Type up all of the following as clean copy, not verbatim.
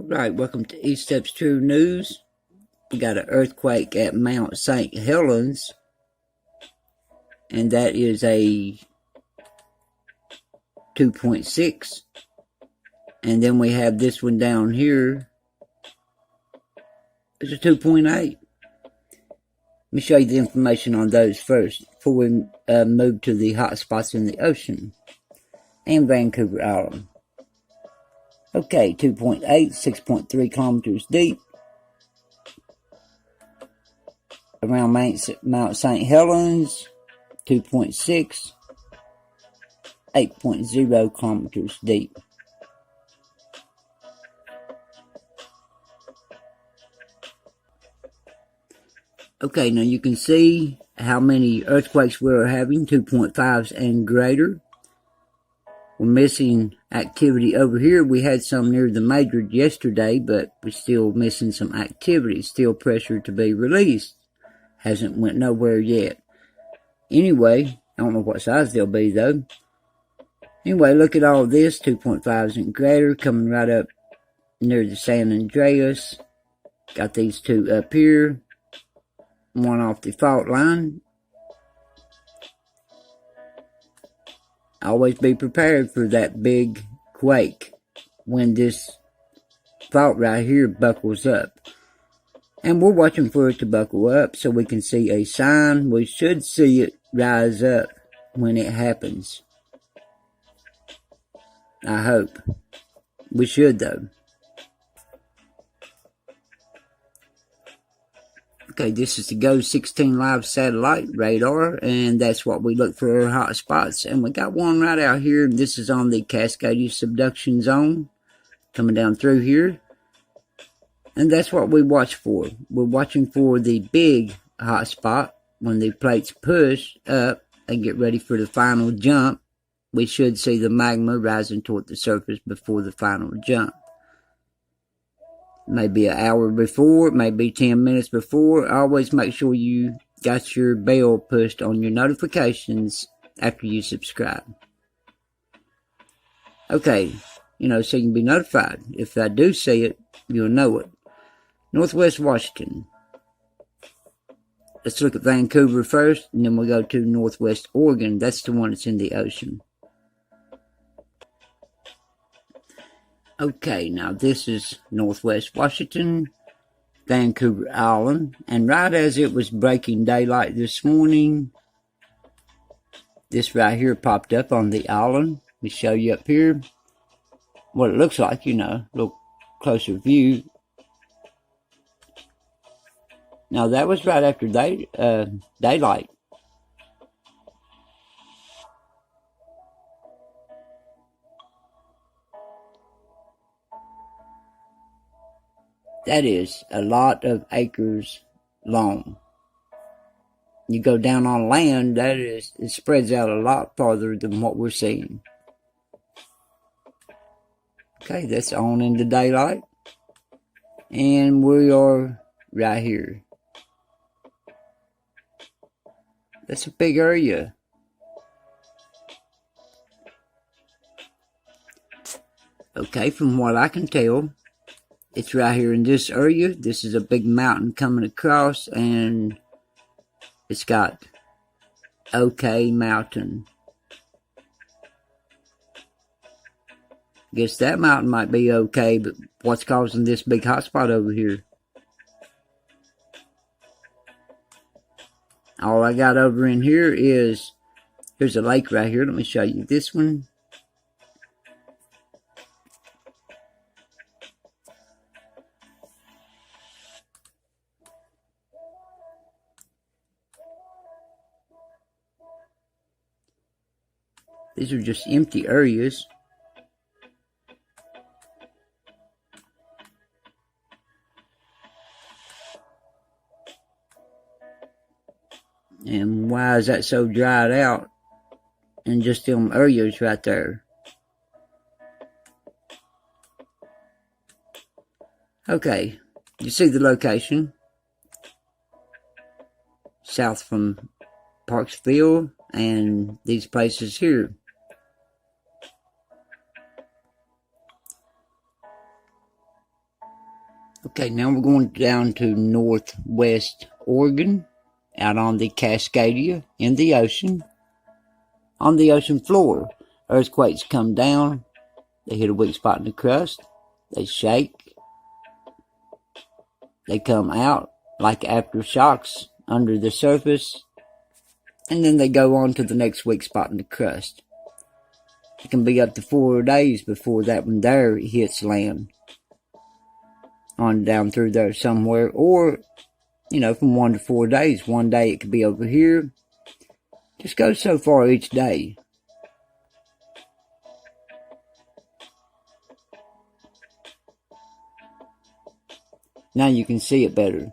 Right, welcome to East Steps True News. We got an earthquake at Mount St. Helens, and that is a 2.6. And then we have this one down here. It's a 2.8. Let me show you the information on those first before we move to the hot spots in the ocean and Vancouver Island. Okay, 2.8, 6.3 kilometers deep. Around Mount St. Helens, 2.6, 8.0 kilometers deep. Okay, now you can see how many earthquakes we're having, 2.5s and greater. We're missing activity over here. We had some near the major yesterday, but we're still missing some activity. Still pressure to be released. Hasn't went nowhere yet. Anyway, I don't know what size they'll be though. Anyway, look at all this, 2.5s and greater, coming right up near the San Andreas. Got these two up here. One off the fault line. Always be prepared for that big quake when this fault right here buckles up. And we're watching for it to buckle up so we can see a sign. We should see it rise up when it happens. I hope. We should though. Okay, this is the GO-16 live satellite radar, and that's what we look for hot spots. And we got one right out here. This is on the Cascadia subduction zone, coming down through here. And that's what we watch for. We're watching for the big hot spot. When the plates push up and get ready for the final jump, we should see the magma rising toward the surface before the final jump. Maybe an hour before, maybe 10 minutes before. Always make sure you got your bell pushed on your notifications after you subscribe. Okay, so you can be notified. If I do see it, you'll know it. Northwest Washington. Let's look at Vancouver first, and then we'll go to Northwest Oregon. That's the one that's in the ocean. Okay, now this is Northwest Washington, Vancouver Island, and right as it was breaking daylight this morning, this right here popped up on the island. Let me show you up here what it looks like, a little closer view. Now that was right after daylight. That is a lot of acres long. You go down on land, it spreads out a lot farther than what we're seeing. Okay, that's on into daylight. And we are right here. That's a big area. Okay, from what I can tell, it's right here in this area. This is a big mountain coming across, and it's got OK Mountain. Guess that mountain might be okay, but what's causing this big hotspot over here? All I got over in here is, here's a lake right here. Let me show you this one. These are just empty areas. And why is that so dried out? And just them areas right there. Okay, you see the location. South from Parksville and these places here. Okay, now we're going down to northwest Oregon, out on the Cascadia in the ocean. On the ocean floor, earthquakes come down, they hit a weak spot in the crust, they shake, they come out like aftershocks under the surface, and then they go on to the next weak spot in the crust. It can be up to 4 days before that one there hits land. On down through there somewhere, or, you know, from 1 to 4 days. One day it could be over here. Just goes so far each day. Now you can see it better.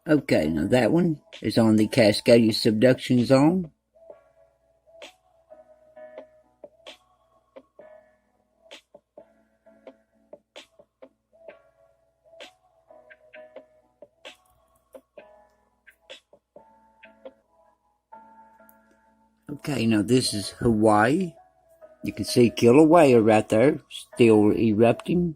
Okay, now that one is on the Cascadia subduction zone. Okay, now this is Hawaii. You can see Kilauea right there, still erupting.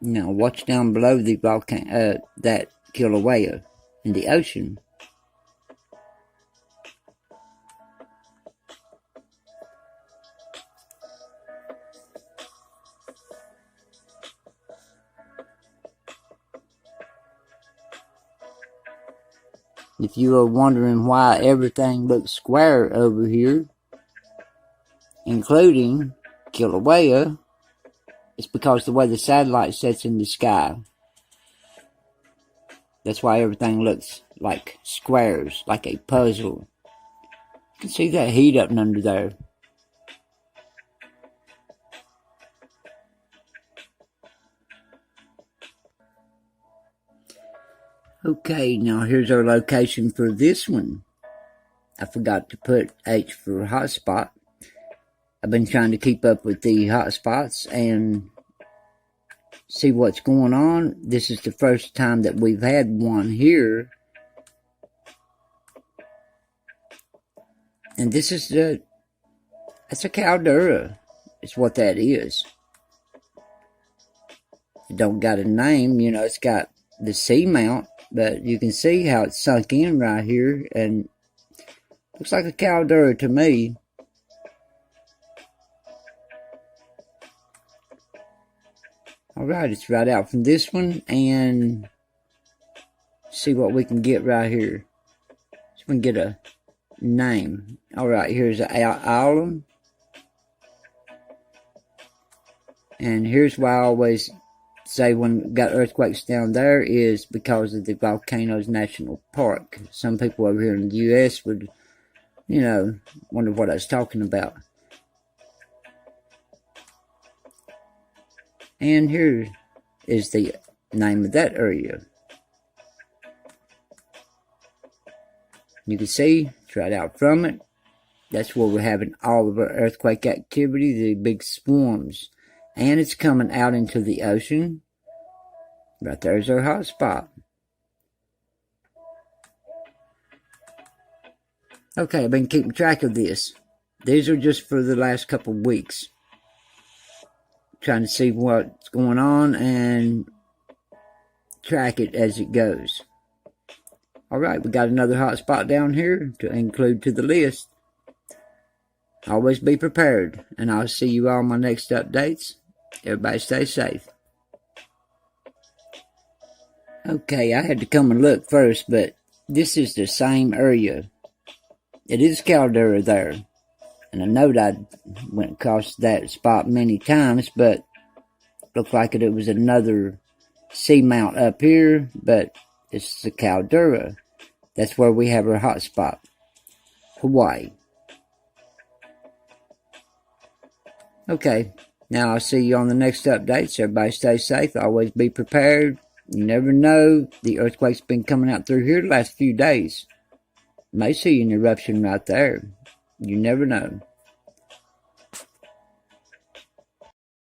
Now watch down below the volcano, that Kilauea in the ocean. If you are wondering why everything looks square over here, including Kilauea, it's because the way the satellite sets in the sky. That's why everything looks like squares, like a puzzle. You can see that heat up under there. Okay, now here's our location for this one. I forgot to put H for hotspot. I've been trying to keep up with the hotspots and see what's going on. This is the first time that we've had one here. And this is that's a caldera. It's what that is. It don't got a name, you know, it's got the seamount, but you can see how it's sunk in right here, and looks like a caldera to me. Alright, it's right out from this one, and see what we can get right here. So we can get a name. Alright, here's an island. And here's why I always say when we've got earthquakes down there is because of the Volcanoes National Park. Some people over here in the U.S. would, you know, wonder what I was talking about. And here is the name of that area. You can see it's right out from it. That's where we're having all of our earthquake activity, the big swarms. And it's coming out into the ocean. Right there's our hot spot. Okay, I've been keeping track of this. These are just for the last couple of weeks. Trying to see what's going on and track it as it goes. Alright, we got another hot spot down here to include to the list. Always be prepared, and I'll see you all in my next updates. Everybody stay safe. Okay, I had to come and look first, but this is the same area. It is caldera there. And I know that I went across that spot many times, but looked like it was another seamount up here, but it's the caldera. That's where we have our hot spot. Hawaii. Okay, now I'll see you on the next updates. Everybody stay safe. Always be prepared. You never know. The earthquake's been coming out through here the last few days. May see an eruption right there. You never know.